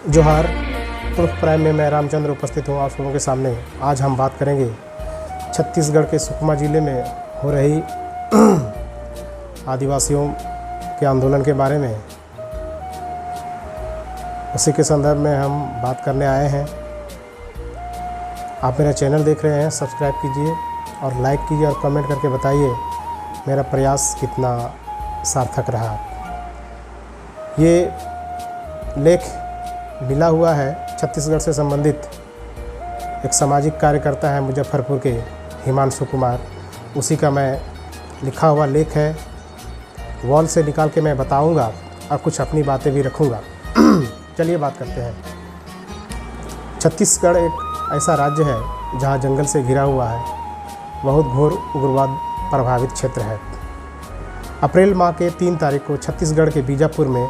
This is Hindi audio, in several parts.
जोहार। उर्फ प्राइम में मैं रामचंद्र उपस्थित हूँ आप लोगों के सामने। आज हम बात करेंगे छत्तीसगढ़ के सुकमा ज़िले में हो रही आदिवासियों के आंदोलन के बारे में। उसी के संदर्भ में हम बात करने आए हैं। आप मेरा चैनल देख रहे हैं, सब्सक्राइब कीजिए और लाइक कीजिए और कमेंट करके बताइए मेरा प्रयास कितना सार्थक रहा। ये लेख मिला हुआ है छत्तीसगढ़ से संबंधित एक सामाजिक कार्यकर्ता है मुजफ्फरपुर के, हिमांशु कुमार। उसी का मैं लिखा हुआ लेख है। वॉल से निकाल के मैं बताऊंगा और कुछ अपनी बातें भी रखूंगा। चलिए बात करते हैं। छत्तीसगढ़ एक ऐसा राज्य है जहां जंगल से घिरा हुआ है, बहुत घोर उग्रवाद प्रभावित क्षेत्र है। अप्रैल माह के 3 तारीख को छत्तीसगढ़ के बीजापुर में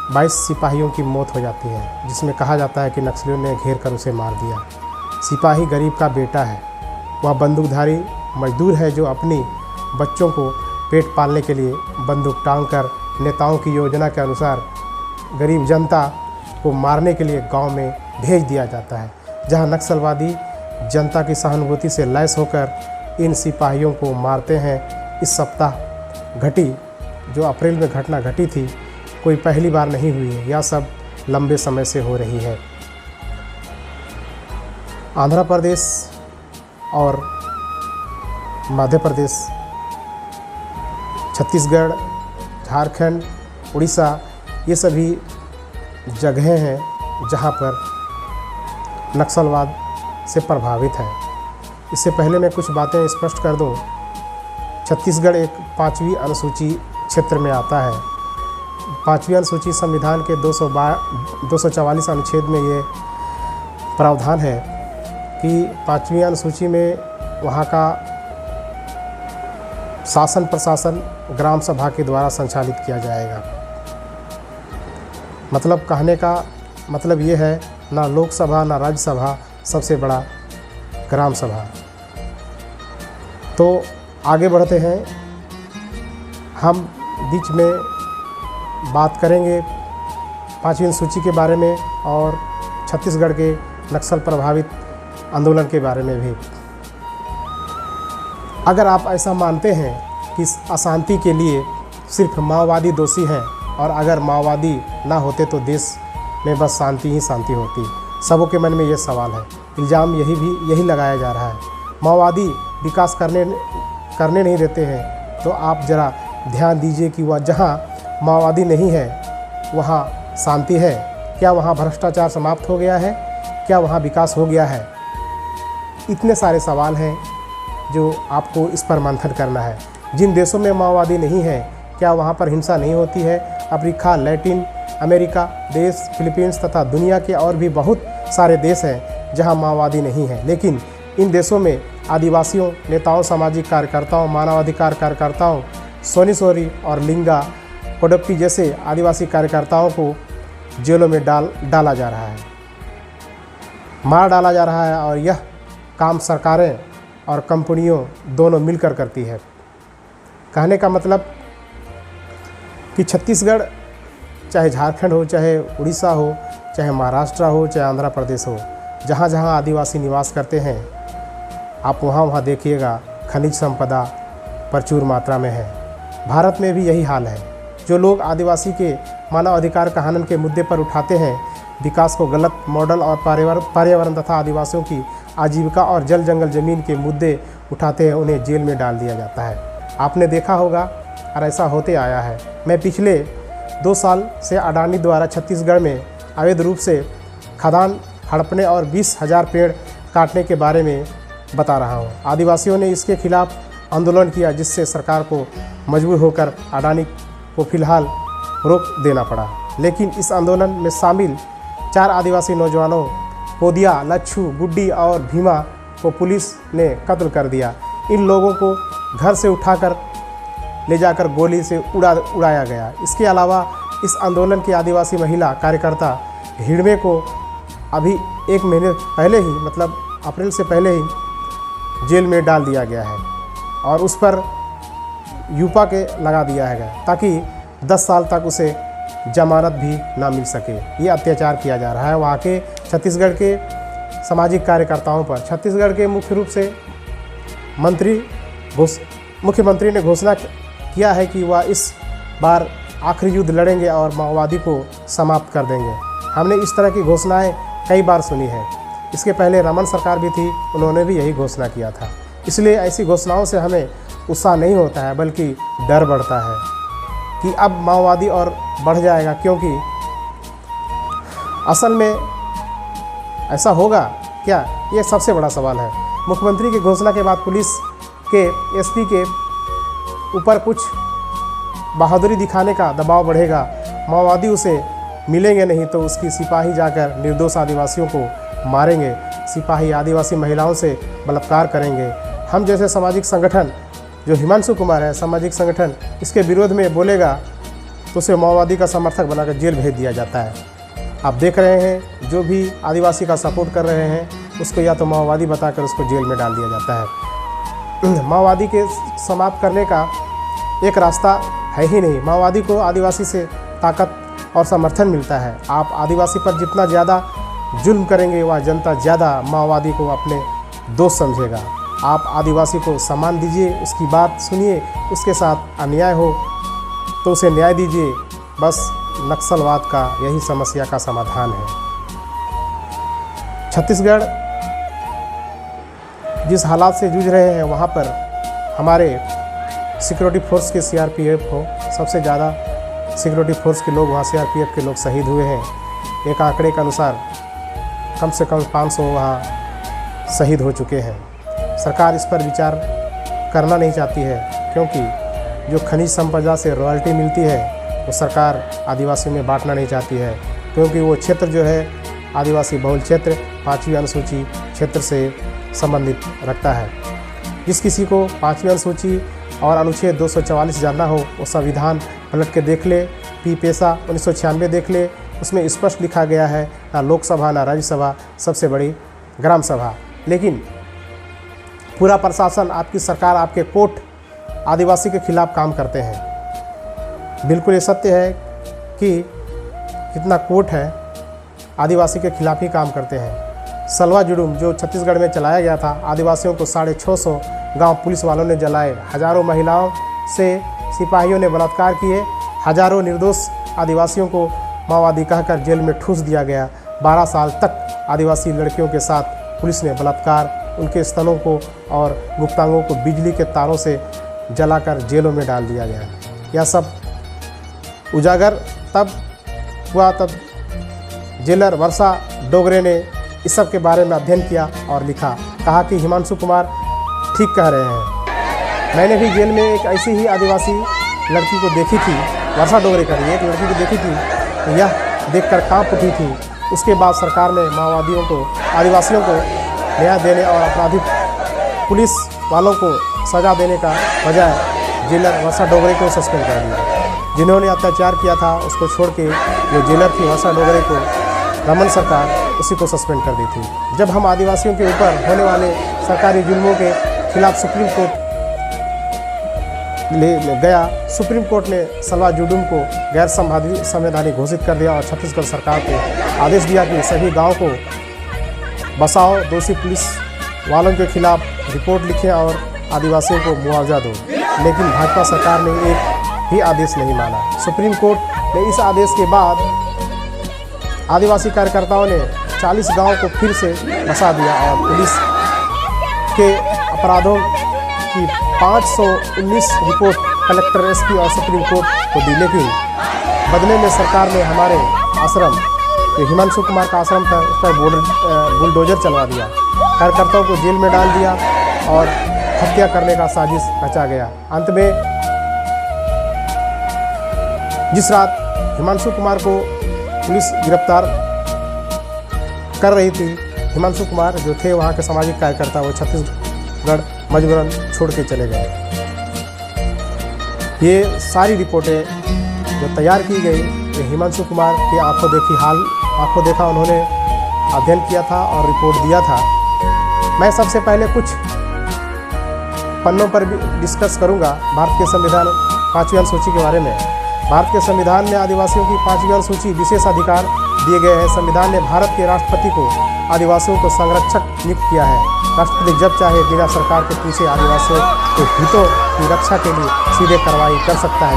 22 सिपाहियों की मौत हो जाती है, जिसमें कहा जाता है कि नक्सलियों ने घेर कर उसे मार दिया। सिपाही गरीब का बेटा है। वह बंदूकधारी मजदूर है जो अपनी बच्चों को पेट पालने के लिए बंदूक टांग कर नेताओं की योजना के अनुसार गरीब जनता को मारने के लिए गांव में भेज दिया जाता है, जहां नक्सलवादी जनता की सहानुभूति से लैस होकर इन सिपाहियों को मारते हैं। इस सप्ताह घटी जो अप्रैल में घटना घटी थी, कोई पहली बार नहीं हुई है। यह सब लंबे समय से हो रही है। आंध्र प्रदेश और मध्य प्रदेश, छत्तीसगढ़, झारखंड, उड़ीसा, ये सभी जगहें हैं जहां पर नक्सलवाद से प्रभावित है। इससे पहले मैं कुछ बातें स्पष्ट कर दूं। छत्तीसगढ़ एक 5वीं अनुसूची क्षेत्र में आता है। 5वीं अनुसूची संविधान के 244 अनुच्छेद में ये प्रावधान है कि 5वीं अनुसूची में वहाँ का शासन प्रशासन ग्राम सभा के द्वारा संचालित किया जाएगा। मतलब कहने का मतलब ये है, ना लोकसभा ना राज्यसभा, सबसे बड़ा ग्राम सभा। तो आगे बढ़ते हैं। हम बीच में बात करेंगे 5वीं सूची के बारे में और छत्तीसगढ़ के नक्सल प्रभावित आंदोलन के बारे में भी। अगर आप ऐसा मानते हैं कि इस अशांति के लिए सिर्फ माओवादी दोषी हैं और अगर माओवादी ना होते तो देश में बस शांति ही शांति होती, सबों के मन में ये सवाल है। इल्ज़ाम यही लगाया जा रहा है। माओवादी विकास करने नहीं देते हैं। तो आप ज़रा ध्यान दीजिए कि वह जहाँ माओवादी नहीं है वहाँ शांति है। क्या वहाँ भ्रष्टाचार समाप्त हो गया है? क्या वहाँ विकास हो गया है? इतने सारे सवाल हैं जो आपको इस पर मंथन करना है। जिन देशों में माओवादी नहीं है, क्या वहाँ पर हिंसा नहीं होती है? अफ्रीका, लैटिन अमेरिका देश, फिलीपींस तथा दुनिया के और भी बहुत सारे देश हैं जहाँ माओवादी नहीं है। लेकिन इन देशों में आदिवासियों, नेताओं, सामाजिक कार्यकर्ताओं, मानवाधिकार कार्यकर्ताओं, सोनी सोरी और लिंगा कोडप्पी जैसे आदिवासी कार्यकर्ताओं को जेलों में डाला जा रहा है, मार डाला जा रहा है। और यह काम सरकारें और कंपनियों दोनों मिलकर करती है। कहने का मतलब कि छत्तीसगढ़, चाहे झारखंड हो, चाहे उड़ीसा हो, चाहे महाराष्ट्र हो, चाहे आंध्र प्रदेश हो, जहाँ जहाँ आदिवासी निवास करते हैं, आप वहाँ देखिएगा खनिज संपदा प्रचुर मात्रा में है। भारत में भी यही हाल है। जो लोग आदिवासी के मानव अधिकार का हनन के मुद्दे पर उठाते हैं, विकास को गलत मॉडल और पर्यावरण तथा आदिवासियों की आजीविका और जल जंगल ज़मीन के मुद्दे उठाते हैं, उन्हें जेल में डाल दिया जाता है। आपने देखा होगा और ऐसा होते आया है। मैं पिछले 2 साल से अडानी द्वारा छत्तीसगढ़ में अवैध रूप से खदान हड़पने और 20,000 पेड़ काटने के बारे में बता रहा हूँ। आदिवासियों ने इसके खिलाफ आंदोलन किया, जिससे सरकार को मजबूर होकर अडानी को फिलहाल रोक देना पड़ा। लेकिन इस आंदोलन में शामिल 4 आदिवासी नौजवानों पोदिया, लच्छू, गुड्डी और भीमा को पुलिस ने कत्ल कर दिया। इन लोगों को घर से उठाकर ले जाकर गोली से उड़ाया गया। इसके अलावा इस आंदोलन की आदिवासी महिला कार्यकर्ता हिड़मे को अभी 1 महीने पहले ही, मतलब अप्रैल से पहले ही जेल में डाल दिया गया है और उस पर यूपा के लगा दिया है ताकि 10 साल तक उसे जमानत भी ना मिल सके। ये अत्याचार किया जा रहा है वहाँ के छत्तीसगढ़ के सामाजिक कार्यकर्ताओं पर। छत्तीसगढ़ के मुख्य रूप से मुख्यमंत्री ने घोषणा किया है कि वह इस बार आखिरी युद्ध लड़ेंगे और माओवादी को समाप्त कर देंगे। हमने इस तरह की घोषणाएं कई बार सुनी है। इसके पहले रमन सरकार भी थी, उन्होंने भी यही घोषणा किया था। इसलिए ऐसी घोषणाओं से हमें उत्साह नहीं होता है बल्कि डर बढ़ता है कि अब माओवादी और बढ़ जाएगा, क्योंकि असल में ऐसा होगा क्या, ये सबसे बड़ा सवाल है। मुख्यमंत्री की घोषणा के बाद पुलिस के एसपी के ऊपर कुछ बहादुरी दिखाने का दबाव बढ़ेगा। माओवादी उसे मिलेंगे नहीं तो उसकी सिपाही जाकर निर्दोष आदिवासियों को मारेंगे, सिपाही आदिवासी महिलाओं से बलात्कार करेंगे। हम जैसे सामाजिक संगठन, जो हिमांशु कुमार है सामाजिक संगठन, इसके विरोध में बोलेगा तो उसे माओवादी का समर्थक बनाकर जेल भेज दिया जाता है। आप देख रहे हैं जो भी आदिवासी का सपोर्ट कर रहे हैं उसको या तो माओवादी बताकर उसको जेल में डाल दिया जाता है। माओवादी के समाप्त करने का एक रास्ता है ही नहीं। माओवादी को आदिवासी से ताकत और समर्थन मिलता है। आप आदिवासी पर जितना ज़्यादा जुल्म करेंगे वह जनता ज़्यादा माओवादी को अपने दोस्त समझेगा। आप आदिवासी को सम्मान दीजिए, उसकी बात सुनिए, उसके साथ अन्याय हो तो उसे न्याय दीजिए। बस नक्सलवाद का यही समस्या का समाधान है। छत्तीसगढ़ जिस हालात से जूझ रहे हैं वहाँ पर हमारे सिक्योरिटी फोर्स के सीआरपीएफ हो, सबसे ज़्यादा सिक्योरिटी फोर्स के लोग वहाँ सीआरपीएफ के लोग शहीद हुए हैं। एक आंकड़े के अनुसार कम से कम 500 वहाँ शहीद हो चुके हैं। सरकार इस पर विचार करना नहीं चाहती है, क्योंकि जो खनिज संपदा से रॉयल्टी मिलती है वो सरकार आदिवासियों में बांटना नहीं चाहती है, क्योंकि वो क्षेत्र जो है आदिवासी बहुल क्षेत्र 5वीं अनुसूची क्षेत्र से संबंधित रखता है। जिस किसी को 5वीं अनुसूची और अनुच्छेद 244 जानना हो वो संविधान पलट के देख ले, पी पेशा 1996 देख ले, उसमें स्पष्ट लिखा गया है ना लोकसभा ना राज्यसभा, सबसे बड़ी ग्राम सभा। लेकिन पूरा प्रशासन, आपकी सरकार, आपके कोर्ट आदिवासी के खिलाफ काम करते हैं। बिल्कुल ये सत्य है कि कितना कोर्ट है आदिवासी के खिलाफ ही काम करते हैं। सलवा जुडूम जो छत्तीसगढ़ में चलाया गया था, आदिवासियों को 650 गांव पुलिस वालों ने जलाए, हजारों महिलाओं से सिपाहियों ने बलात्कार किए, हजारों निर्दोष आदिवासियों को माओवादी कहकर जेल में ठूस दिया गया। 12 साल तक आदिवासी लड़कियों के साथ पुलिस ने बलात्कार, उनके स्तनों को और गुप्तांगों को बिजली के तारों से जलाकर जेलों में डाल दिया गया। यह सब उजागर तब हुआ तब जेलर वर्षा डोगरे ने इस सब के बारे में अध्ययन किया और लिखा, कहा कि हिमांशु कुमार ठीक कह रहे हैं। मैंने भी जेल में एक ऐसी ही आदिवासी लड़की को देखी थी, वर्षा डोगरे का एक लड़की को देखी थी, तो यह देखकर कांप उठी थी। उसके बाद सरकार ने माओवादियों को, आदिवासियों को न्याय देने और अपराधी पुलिस वालों को सजा देने का बजाय जेलर वर्षा डोगरे को सस्पेंड कर दिया। जिन्होंने अत्याचार किया था उसको छोड़ के जो जेलर थी वर्षा डोगरे को रमन सरकार उसी को सस्पेंड कर दी थी। जब हम आदिवासियों के ऊपर होने वाले सरकारी जुल्मों के खिलाफ सुप्रीम कोर्ट ले गया, सुप्रीम कोर्ट ने सलवा जुडूम को गैर संवैधानिक घोषित कर दिया और छत्तीसगढ़ सरकार को आदेश दिया कि सभी गाँव को बसाओ, दोषी पुलिस वालों के खिलाफ रिपोर्ट लिखें और आदिवासियों को मुआवजा दो। लेकिन भाजपा सरकार ने एक भी आदेश नहीं माना। सुप्रीम कोर्ट ने इस आदेश के बाद आदिवासी कार्यकर्ताओं ने 40 गांवों को फिर से बसा दिया और पुलिस के अपराधों की 519 रिपोर्ट कलेक्टर, एसपी और सुप्रीम कोर्ट को दी। लेकिन बदले में सरकार ने हमारे आश्रम, जो हिमांशु कुमार का आश्रम था, उस पर बुलडोजर चलवा दिया, कार्यकर्ताओं को जेल में डाल दिया और हत्या करने का साजिश रचा गया। अंत में जिस रात हिमांशु कुमार को पुलिस गिरफ्तार कर रही थी, हिमांशु कुमार जो थे वहाँ के सामाजिक कार्यकर्ता, वो छत्तीसगढ़ मजबूरन छोड़ के चले गए। ये सारी रिपोर्टें जो तैयार की गई, ये हिमांशु कुमार की आंखों देखा उन्होंने अध्ययन किया था और रिपोर्ट दिया था। मैं सबसे पहले कुछ पन्नों पर भी डिस्कस करूंगा भारत के संविधान 5वीं अनुसूची के बारे में। भारत के संविधान में आदिवासियों की 5वीं अनुसूची विशेष अधिकार दिए गए हैं। संविधान ने भारत के राष्ट्रपति को आदिवासियों को संरक्षक नियुक्त किया है। राष्ट्रपति जब चाहे बिना सरकार के पूछे आदिवासियों के हितों की रक्षा के लिए सीधे कार्रवाई कर सकता है।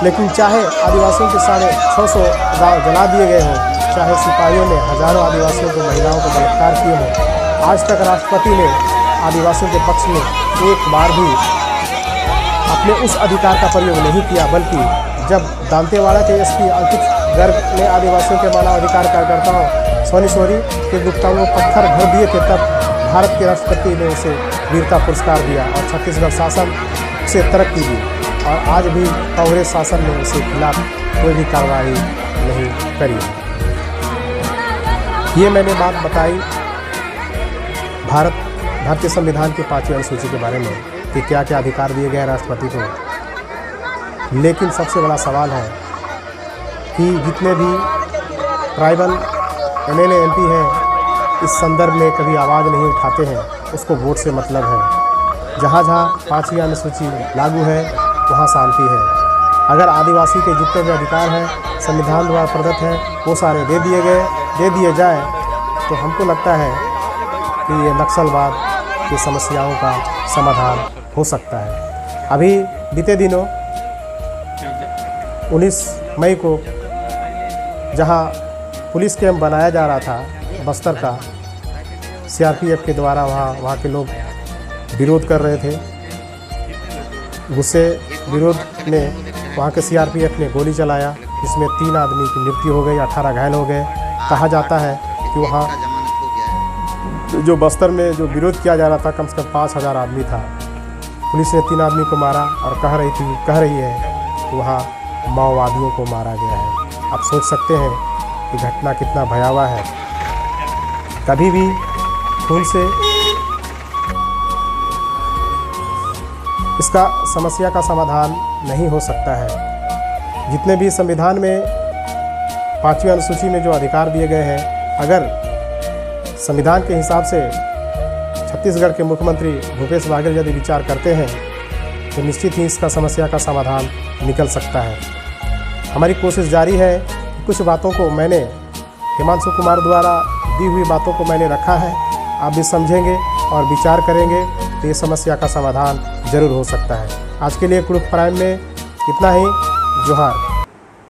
लेकिन चाहे आदिवासियों के 650 गाँव जला दिए गए हों, चाहे सिपाहियों ने हजारों आदिवासियों को महिलाओं को बलात्कार किए हों, आज तक राष्ट्रपति ने आदिवासियों के पक्ष में एक बार भी अपने उस अधिकार का प्रयोग नहीं किया, बल्कि जब दांतेवाड़ा के एसपी अंकित गर्ग ने आदिवासियों के मानवाधिकार कार्यकर्ताओं सोनी सोरी के गुप्तांगों को पत्थर भर दिए थे, तब भारत के राष्ट्रपति ने उसे वीरता पुरस्कार दिया और छत्तीसगढ़ शासन से तरक्की दी। और आज भी कांग्रेस शासन ने उसके खिलाफ कोई भी कार्रवाई नहीं करी। ये मैंने बात बताई भारतीय संविधान की 5वीं अनुसूची के बारे में कि क्या क्या अधिकार दिए गए हैं राष्ट्रपति को। लेकिन सबसे बड़ा सवाल है कि जितने भी ट्राइबल एमएलए एमपी हैं इस संदर्भ में कभी आवाज़ नहीं उठाते हैं, उसको वोट से मतलब है। जहाँ जहाँ 5वीं अनुसूची लागू है वहाँ शांति है। अगर आदिवासी के जितने भी अधिकार हैं संविधान द्वारा प्रदत्त हैं वो सारे दे दिए जाए तो हमको लगता है कि ये नक्सलवाद की समस्याओं का समाधान हो सकता है। अभी बीते दिनों 19 मई को जहां पुलिस कैंप बनाया जा रहा था बस्तर का, सीआरपीएफ के द्वारा वहाँ के लोग विरोध कर रहे थे। गुस्से विरोध में वहाँ के सीआरपीएफ ने गोली चलाया, जिसमें 3 आदमी की मृत्यु हो गई, 18 घायल हो गए। कहा जाता है कि वहाँ जो बस्तर में जो विरोध किया जा रहा था कम से कम 5000 आदमी था। पुलिस ने 3 आदमी को मारा और कह रही है कि वहाँ माओवादियों को मारा गया है। आप सोच सकते हैं कि घटना कितना भयावह है। कभी भी खून से इसका समस्या का समाधान नहीं हो सकता है। जितने भी संविधान में 5वीं अनुसूची में जो अधिकार दिए गए हैं, अगर संविधान के हिसाब से छत्तीसगढ़ के मुख्यमंत्री भूपेश बघेल यदि विचार करते हैं तो निश्चित ही इसका समस्या का समाधान निकल सकता है। हमारी कोशिश जारी है कि कुछ बातों को मैंने हिमांशु कुमार द्वारा दी हुई बातों को मैंने रखा है, आप भी समझेंगे और विचार करेंगे तो ये समस्या का समाधान जरूर हो सकता है। आज के लिए कुरुख प्राइम में इतना ही। जोहार।